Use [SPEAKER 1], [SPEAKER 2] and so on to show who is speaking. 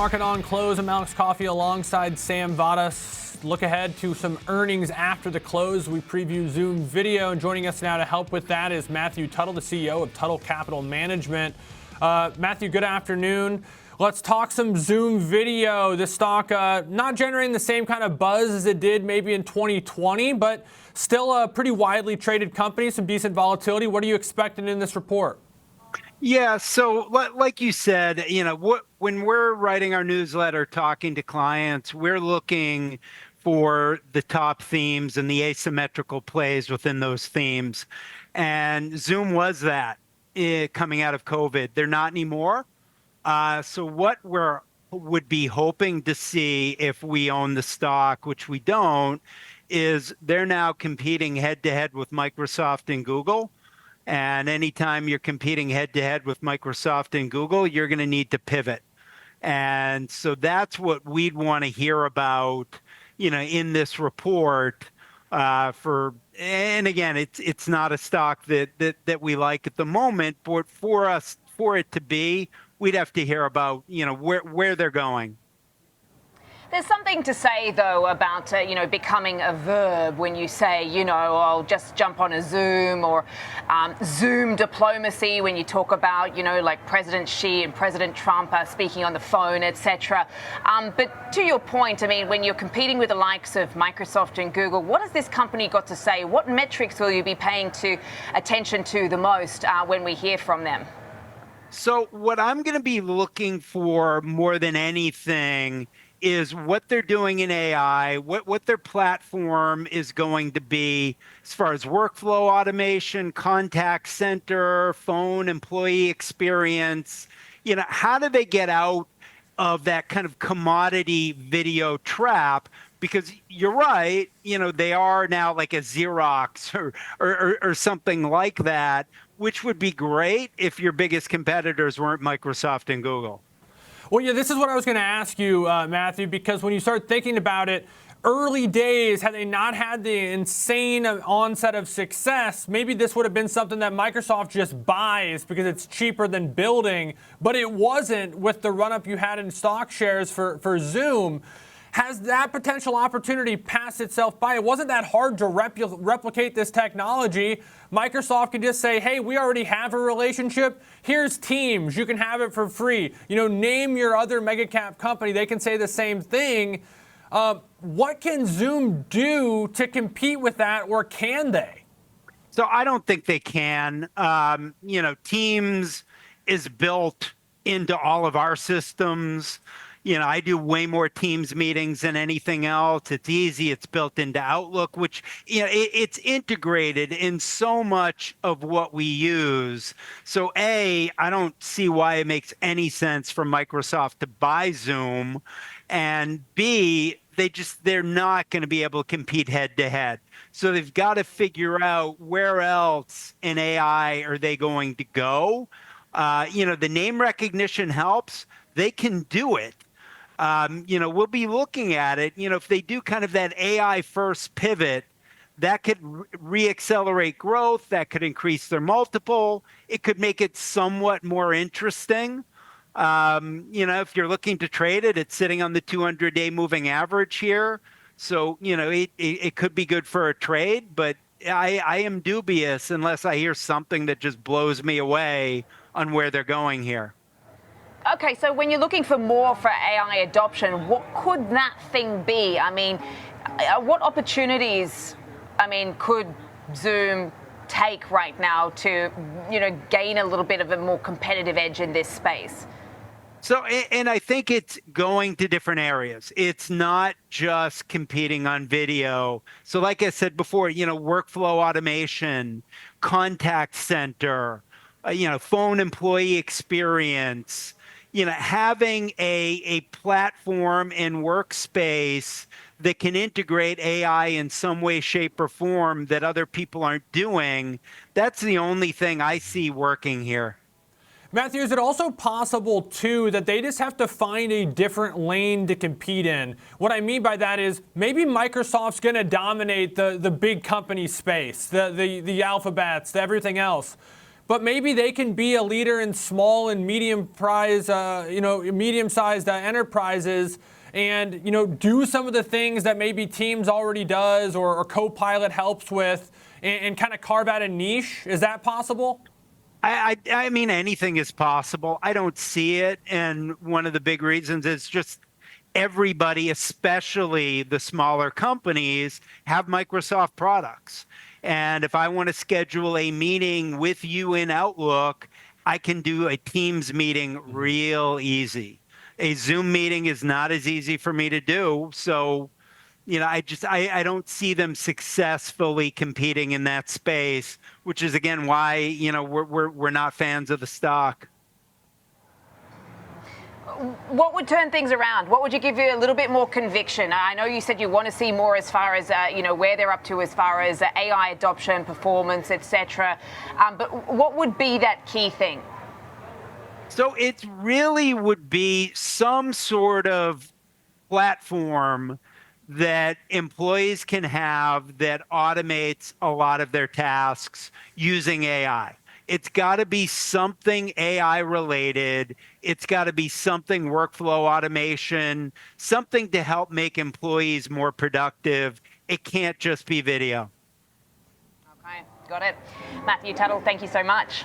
[SPEAKER 1] Market on close. I'm Alex Coffey alongside Sam Vadas. Look ahead to some earnings after the close. We preview Zoom video. And joining us now to help with that is Matthew Tuttle, the CEO of Tuttle Capital Management. Matthew, good afternoon. Let's talk some Zoom video. This stock not generating the same kind of buzz as it did maybe in 2020, but still a pretty widely traded company, some decent volatility. What are you expecting in this report?
[SPEAKER 2] Yeah, so like you said, when we're writing our newsletter, talking to clients, we're looking for the top themes and the asymmetrical plays within those themes. And Zoom was that coming out of COVID. They're not anymore. So what would be hoping to see if we own the stock, which we don't, is they're now competing head-to-head with Microsoft and Google. And anytime you're competing head-to-head with Microsoft and Google, you're going to need to pivot. And so that's what we'd want to hear about, in this report. And again, it's not a stock that we like at the moment, but for it to be, we'd have to hear about, where they're going.
[SPEAKER 3] There's something to say, though, about, becoming a verb when you say, I'll just jump on a Zoom, or Zoom diplomacy when you talk about, like President Xi and President Trump speaking on the phone, etc. But to your point, when you're competing with the likes of Microsoft and Google, what has this company got to say? What metrics will you be paying attention to the most when we hear from them?
[SPEAKER 2] So what I'm going to be looking for more than anything is what they're doing in AI, what their platform is going to be as far as workflow automation, contact center, phone employee experience. How do they get out of that kind of commodity video trap? Because you're right, they are now like a Xerox or something like that, which would be great if your biggest competitors weren't Microsoft and Google.
[SPEAKER 1] Well, yeah, this is what I was going to ask you, Matthew, because when you start thinking about it, early days, had they not had the insane onset of success, maybe this would have been something that Microsoft just buys because it's cheaper than building, but it wasn't with the run-up you had in stock shares for Zoom. Has that potential opportunity passed itself by? It wasn't that hard to replicate this technology. Microsoft could just say, hey, we already have a relationship. Here's Teams. You can have it for free. Name your other mega cap company. They can say the same thing. What can Zoom do to compete with that, or can they?
[SPEAKER 2] So I don't think they can. Teams is built into all of our systems. I do way more Teams meetings than anything else. It's easy. It's built into Outlook, which, it's integrated in so much of what we use. So A, I don't see why it makes any sense for Microsoft to buy Zoom. And B, they're not going to be able to compete head to head. So they've got to figure out where else in AI are they going to go. The name recognition helps. They can do it. We'll be looking at it, if they do kind of that AI first pivot, that could reaccelerate growth, that could increase their multiple. It could make it somewhat more interesting. If you're looking to trade it, it's sitting on the 200-day moving average here. So, it could be good for a trade, but I am dubious unless I hear something that just blows me away on where they're going here.
[SPEAKER 3] Okay, so when you're looking for more for AI adoption, what could that thing be? What opportunities, could Zoom take right now to, gain a little bit of a more competitive edge in this space?
[SPEAKER 2] So, and I think it's going to different areas. It's not just competing on video. So like I said before, workflow automation, contact center, phone employee experience, having a platform and workspace that can integrate AI in some way, shape, or form that other people aren't doing, that's the only thing I see working here.
[SPEAKER 1] Matthew, is it also possible, too, that they just have to find a different lane to compete in? What I mean by that is maybe Microsoft's going to dominate the big company space, the alphabets, everything else. but maybe they can be a leader in small and medium-sized enterprises, and do some of the things that maybe Teams already does or Copilot helps with, and kind of carve out a niche. Is that possible?
[SPEAKER 2] I mean, anything is possible. I don't see it. And one of the big reasons is just everybody, especially the smaller companies, have Microsoft products. And if I want to schedule a meeting with you in Outlook, I can do a Teams meeting real easy. A Zoom meeting is not as easy for me to do. So, I don't see them successfully competing in that space, which is again why we're not fans of the stock.
[SPEAKER 3] What would turn things around? What would you give you a little bit more conviction? I know you said you want to see more as far as where they're up to as far as AI adoption, performance, etc. But what would be that key thing?
[SPEAKER 2] So it really would be some sort of platform that employees can have that automates a lot of their tasks using AI. It's got to be something AI related. It's got to be something workflow automation, something to help make employees more productive. It can't just be video.
[SPEAKER 3] Okay, got it. Matthew Tuttle, thank you so much.